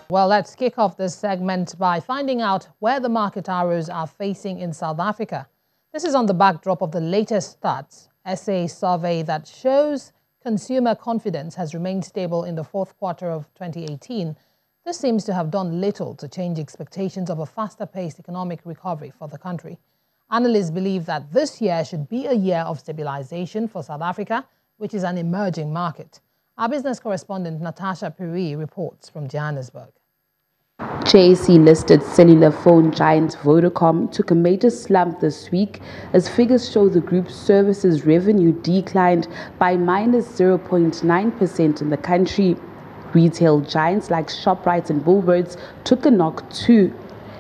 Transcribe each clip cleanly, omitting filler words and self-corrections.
Well, let's kick off this segment by finding out where the market arrows are facing in South Africa. This is on the backdrop of the latest stats SA survey that shows consumer confidence has remained stable in the fourth quarter of 2018. This seems to have done little to change expectations of a faster-paced economic recovery for the country. Analysts believe that this year should be a year of stabilization for South Africa, which is an emerging market. Our business correspondent Natasha Piri reports from Johannesburg. JSE-listed cellular phone giant Vodacom took a major slump this week as figures show the group's services revenue declined by minus 0.9% in the country. Retail giants like Shoprite and Woolworths took a knock too.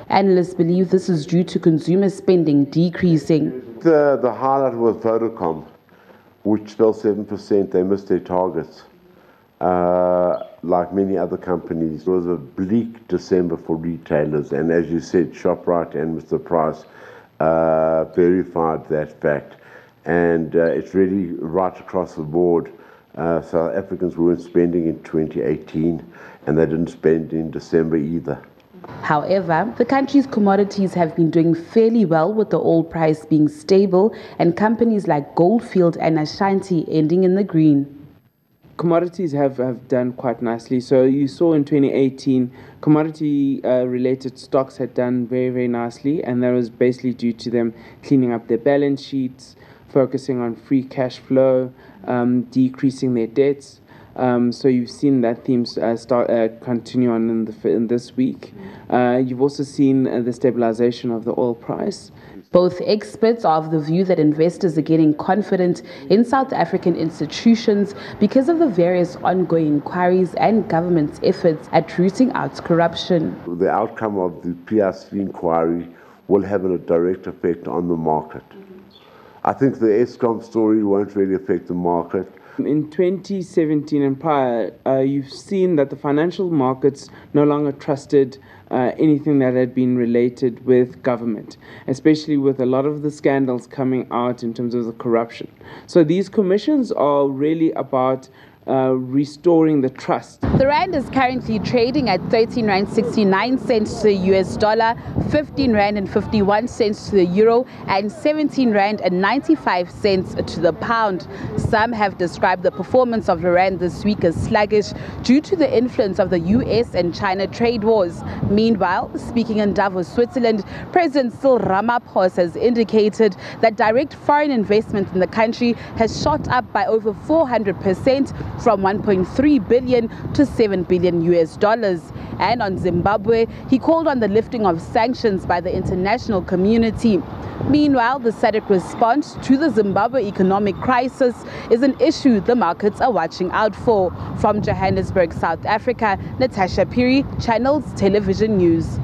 Analysts believe this is due to consumer spending decreasing. The highlight was Vodacom, which fell 7%. They missed their targets. Like many other companies, it was a bleak December for retailers, and as you said, Shoprite and Mr. Price verified that fact, and it's really right across the board. South Africans weren't spending in 2018, and they didn't spend in December either. However, the country's commodities have been doing fairly well, with the oil price being stable and companies like Goldfield and Ashanti ending in the green. Commodities have done quite nicely. So you saw in 2018, commodity-related stocks had done very, very nicely, and that was basically due to them cleaning up their balance sheets, focusing on free cash flow, decreasing their debts. So you've seen that theme continue on in this week. You've also seen the stabilization of the oil price. Both experts are of the view that investors are getting confident in South African institutions because of the various ongoing inquiries and government's efforts at rooting out corruption. The outcome of the PRC inquiry will have a direct effect on the market. I think the Eskom story won't really affect the market. In 2017 and prior, you've seen that the financial markets no longer trusted anything that had been related with government, especially with a lot of the scandals coming out in terms of the corruption. So these commissions are really about restoring the trust. The rand is currently trading at 13 rand 69 cents to the US dollar, 15 rand and 51 cents to the euro, and 17 rand and 95 cents to the pound. Some have described the performance of the rand this week as sluggish due to the influence of the US and China trade wars. Meanwhile, speaking in Davos, Switzerland, President Cyril Ramaphosa has indicated that direct foreign investment in the country has shot up by over 400%, from 1.3 billion to 7 billion US dollars. And on Zimbabwe, he called on the lifting of sanctions by the international community. Meanwhile, the SADC response to the Zimbabwe economic crisis is an issue the markets are watching out for. From Johannesburg, South Africa, Natasha Piri, Channels Television News.